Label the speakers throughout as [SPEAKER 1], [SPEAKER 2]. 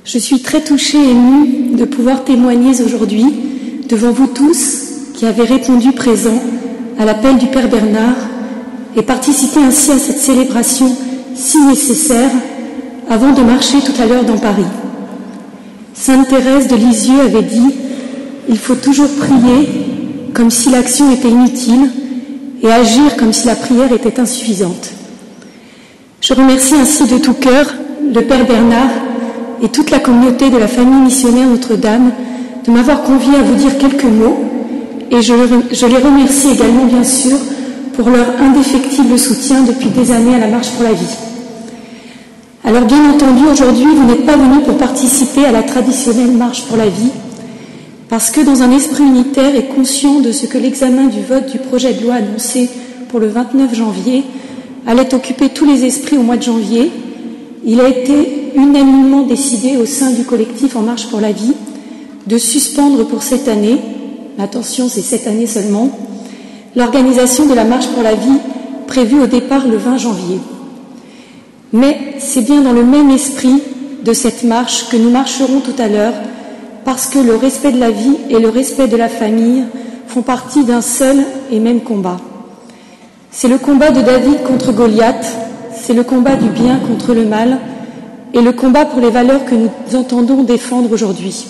[SPEAKER 1] Je suis très touchée et émue de pouvoir témoigner aujourd'hui devant vous tous qui avez répondu présent à l'appel du Père Bernard et participé ainsi à cette célébration si nécessaire avant de marcher tout à l'heure dans Paris. Sainte Thérèse de Lisieux avait dit « Il faut toujours prier comme si l'action était inutile et agir comme si la prière était insuffisante. » Je remercie ainsi de tout cœur le Père Bernard et toute la communauté de la famille missionnaire Notre-Dame de m'avoir convié à vous dire quelques mots et je les remercie également bien sûr pour leur indéfectible soutien depuis des années à la Marche pour la vie. Alors bien entendu, aujourd'hui, vous n'êtes pas venus pour participer à la traditionnelle Marche pour la vie, parce que dans un esprit unitaire et conscient de ce que l'examen du vote du projet de loi annoncé pour le 29 janvier allait occuper tous les esprits au mois de janvier, il a été unanimement décidé au sein du collectif En Marche pour la vie de suspendre pour cette année, attention c'est cette année seulement, l'organisation de la Marche pour la vie prévue au départ le 20 janvier. Mais c'est bien dans le même esprit de cette marche que nous marcherons tout à l'heure, parce que le respect de la vie et le respect de la famille font partie d'un seul et même combat. C'est le combat de David contre Goliath, c'est le combat du bien contre le mal et le combat pour les valeurs que nous entendons défendre aujourd'hui.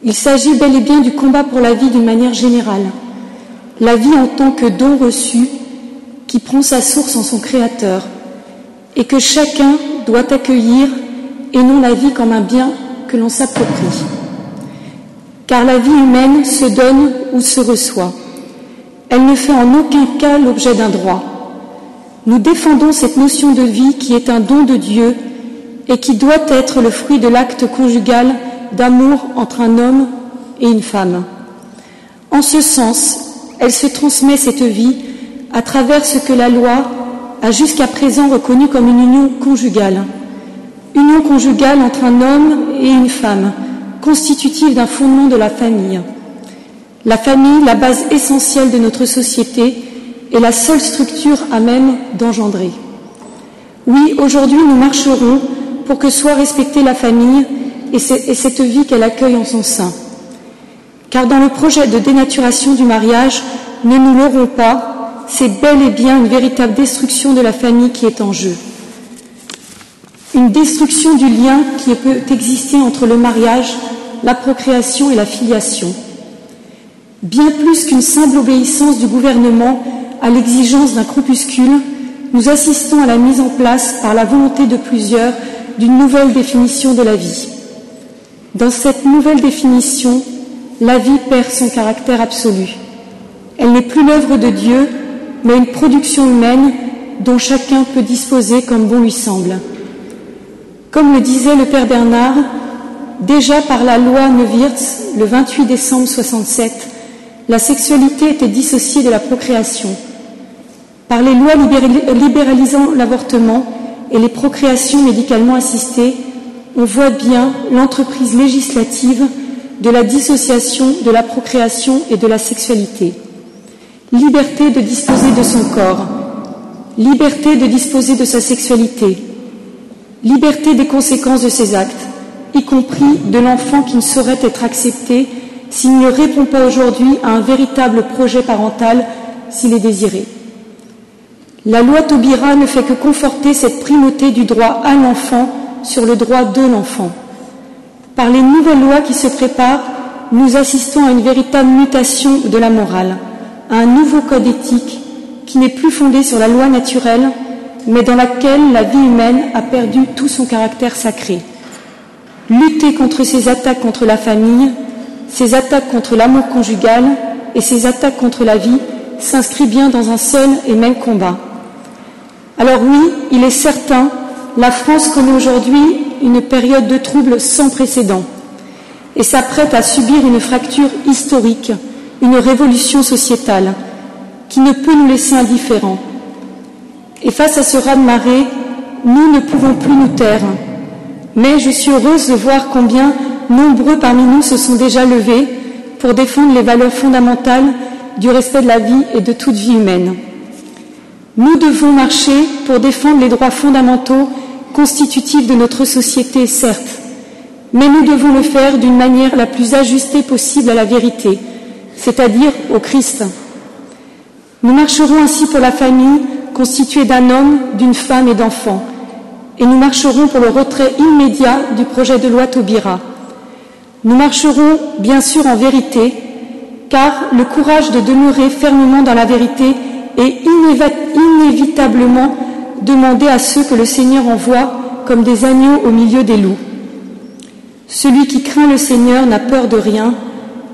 [SPEAKER 1] Il s'agit bel et bien du combat pour la vie d'une manière générale, la vie en tant que don reçu qui prend sa source en son Créateur et que chacun doit accueillir et non la vie comme un bien que l'on s'approprie. Car la vie humaine se donne ou se reçoit. Elle ne fait en aucun cas l'objet d'un droit. Nous défendons cette notion de vie qui est un don de Dieu et qui doit être le fruit de l'acte conjugal d'amour entre un homme et une femme. En ce sens, elle se transmet cette vie à travers ce que la loi a jusqu'à présent reconnu comme une union conjugale. Union conjugale entre un homme et une femme, constitutive d'un fondement de la famille. La famille, la base essentielle de notre société, est la seule structure à même d'engendrer. Oui, aujourd'hui, nous marcherons pour que soit respectée la famille et cette vie qu'elle accueille en son sein. Car dans le projet de dénaturation du mariage, ne nous leurrons pas, c'est bel et bien une véritable destruction de la famille qui est en jeu. Une destruction du lien qui peut exister entre le mariage, la procréation et la filiation. Bien plus qu'une simple obéissance du gouvernement à l'exigence d'un groupuscule, nous assistons à la mise en place, par la volonté de plusieurs, d'une nouvelle définition de la vie. Dans cette nouvelle définition, la vie perd son caractère absolu. Elle n'est plus l'œuvre de Dieu, mais une production humaine dont chacun peut disposer comme bon lui semble. Comme le disait le Père Bernard, déjà par la loi Neuwirth, le 28 décembre 1967, la sexualité était dissociée de la procréation. Par les lois libéralisant l'avortement et les procréations médicalement assistées, on voit bien l'entreprise législative de la dissociation de la procréation et de la sexualité. Liberté de disposer de son corps, liberté de disposer de sa sexualité, liberté des conséquences de ses actes, y compris de l'enfant qui ne saurait être accepté s'il ne répond pas aujourd'hui à un véritable projet parental s'il est désiré. La loi Taubira ne fait que conforter cette primauté du droit à l'enfant sur le droit de l'enfant. Par les nouvelles lois qui se préparent, nous assistons à une véritable mutation de la morale, à un nouveau code éthique qui n'est plus fondé sur la loi naturelle, mais dans laquelle la vie humaine a perdu tout son caractère sacré. Lutter contre ces attaques contre la famille, ces attaques contre l'amour conjugal et ces attaques contre la vie s'inscrit bien dans un seul et même combat. Alors oui, il est certain, la France connaît aujourd'hui une période de troubles sans précédent et s'apprête à subir une fracture historique, une révolution sociétale qui ne peut nous laisser indifférents. Et face à ce raz-de-marée, nous ne pouvons plus nous taire. Mais je suis heureuse de voir combien nombreux parmi nous se sont déjà levés pour défendre les valeurs fondamentales du respect de la vie et de toute vie humaine. Nous devons marcher pour défendre les droits fondamentaux constitutifs de notre société, certes, Mais nous devons le faire d'une manière la plus ajustée possible à la vérité, c'est-à-dire au Christ. Nous marcherons ainsi pour la famille constituée d'un homme, d'une femme et d'enfants, et nous marcherons pour le retrait immédiat du projet de loi Taubira. Nous marcherons bien sûr en vérité, car le courage de demeurer fermement dans la vérité est inévitablement demandé à ceux que le Seigneur envoie comme des agneaux au milieu des loups. Celui qui craint le Seigneur n'a peur de rien.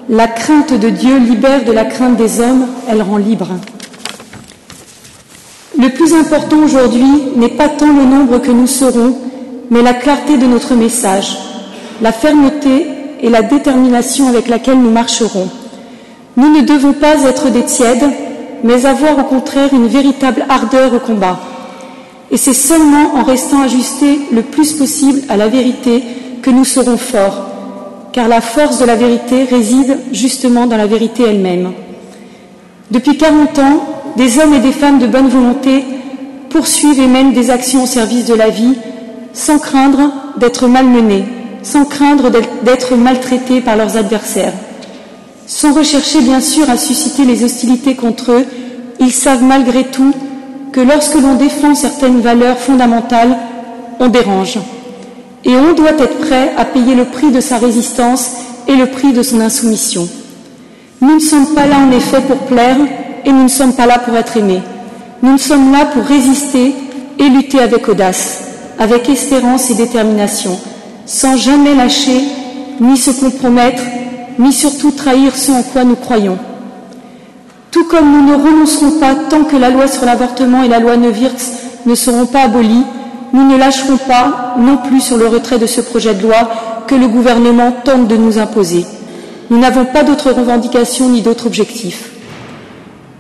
[SPEAKER 1] La crainte de Dieu libère de la crainte des hommes, elle rend libre. Le plus important aujourd'hui n'est pas tant le nombre que nous serons, mais la clarté de notre message, la fermeté et la détermination avec laquelle nous marcherons. Nous ne devons pas être des tièdes, mais avoir au contraire une véritable ardeur au combat. Et c'est seulement en restant ajustés le plus possible à la vérité que nous serons forts, car la force de la vérité réside justement dans la vérité elle-même. Depuis 40 ans, des hommes et des femmes de bonne volonté poursuivent et mènent des actions au service de la vie, sans craindre d'être malmenés, sans craindre d'être maltraités par leurs adversaires. Sans rechercher bien sûr à susciter les hostilités contre eux, ils savent malgré tout que lorsque l'on défend certaines valeurs fondamentales, on dérange. Et on doit être prêt à payer le prix de sa résistance et le prix de son insoumission. Nous ne sommes pas là en effet pour plaire et nous ne sommes pas là pour être aimés. Nous sommes là pour résister et lutter avec audace, avec espérance et détermination, sans jamais lâcher, ni se compromettre, ni surtout trahir ce en quoi nous croyons. Tout comme nous ne renoncerons pas tant que la loi sur l'avortement et la loi Neuwirth ne seront pas abolies, nous ne lâcherons pas non plus sur le retrait de ce projet de loi que le gouvernement tente de nous imposer. Nous n'avons pas d'autres revendications ni d'autres objectifs.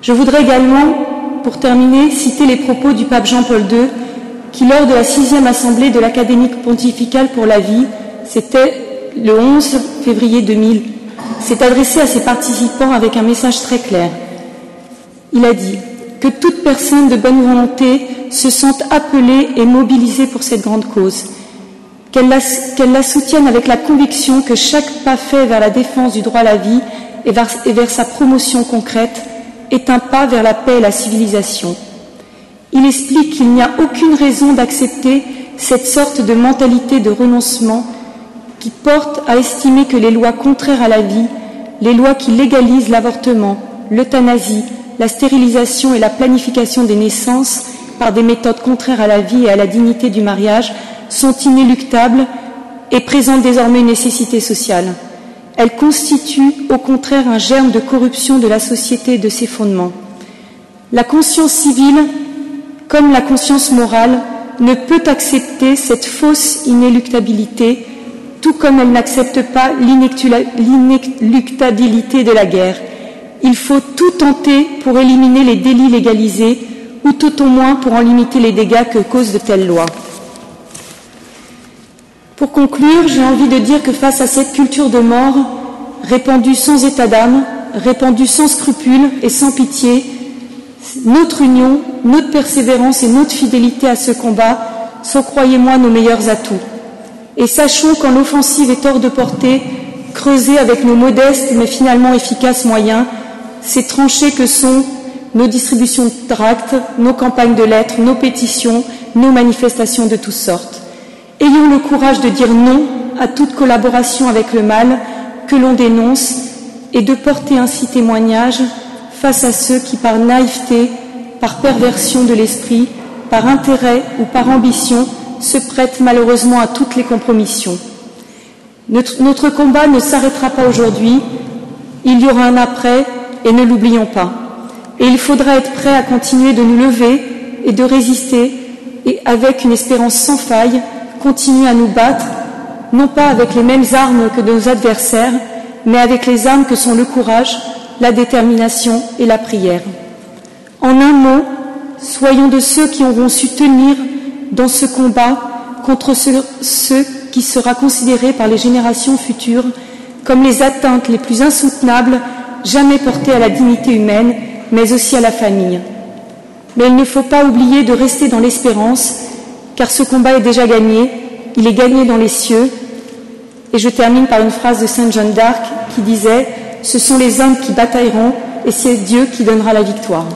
[SPEAKER 1] Je voudrais également, pour terminer, citer les propos du pape Jean-Paul II, qui, lors de la 6e assemblée de l'Académie pontificale pour la vie, c'était le 11 février 2000, s'est adressé à ses participants avec un message très clair. Il a dit que toute personne de bonne volonté se sente appelée et mobilisée pour cette grande cause, qu'elle la soutienne avec la conviction que chaque pas fait vers la défense du droit à la vie et vers sa promotion concrète est un pas vers la paix et la civilisation. Il explique qu'il n'y a aucune raison d'accepter cette sorte de mentalité de renoncement qui porte à estimer que les lois contraires à la vie, les lois qui légalisent l'avortement, l'euthanasie, la stérilisation et la planification des naissances par des méthodes contraires à la vie et à la dignité du mariage sont inéluctables et présentent désormais une nécessité sociale. Elles constituent au contraire un germe de corruption de la société et de ses fondements. La conscience civile, comme la conscience morale, ne peut accepter cette fausse inéluctabilité, tout comme elle n'accepte pas l'inéluctabilité de la guerre. Il faut tout tenter pour éliminer les délits légalisés, ou tout au moins pour en limiter les dégâts que causent de telles lois. Pour conclure, j'ai envie de dire que face à cette culture de mort, répandue sans état d'âme, répandue sans scrupule et sans pitié, notre union, notre persévérance et notre fidélité à ce combat sont, croyez-moi, nos meilleurs atouts. Et sachons quand l'offensive est hors de portée, creuser avec nos modestes mais finalement efficaces moyens ces tranchées que sont nos distributions de tracts, nos campagnes de lettres, nos pétitions, nos manifestations de toutes sortes. Ayons le courage de dire non à toute collaboration avec le mal que l'on dénonce et de porter ainsi témoignage face à ceux qui, par naïveté, par perversion de l'esprit, par intérêt ou par ambition, se prêtent malheureusement à toutes les compromissions. Notre combat ne s'arrêtera pas aujourd'hui, il y aura un après, et ne l'oublions pas. Et il faudra être prêt à continuer de nous lever et de résister, et avec une espérance sans faille, continuer à nous battre, non pas avec les mêmes armes que nos adversaires, mais avec les armes que sont le courage, la détermination et la prière. En un mot, soyons de ceux qui auront su tenir dans ce combat contre ceux qui sera considéré par les générations futures comme les atteintes les plus insoutenables jamais portées à la dignité humaine, mais aussi à la famille. Mais il ne faut pas oublier de rester dans l'espérance, car ce combat est déjà gagné, il est gagné dans les cieux, Et je termine par une phrase de Sainte Jeanne d'Arc qui disait « Ce sont les hommes qui batailleront et c'est Dieu qui donnera la victoire ».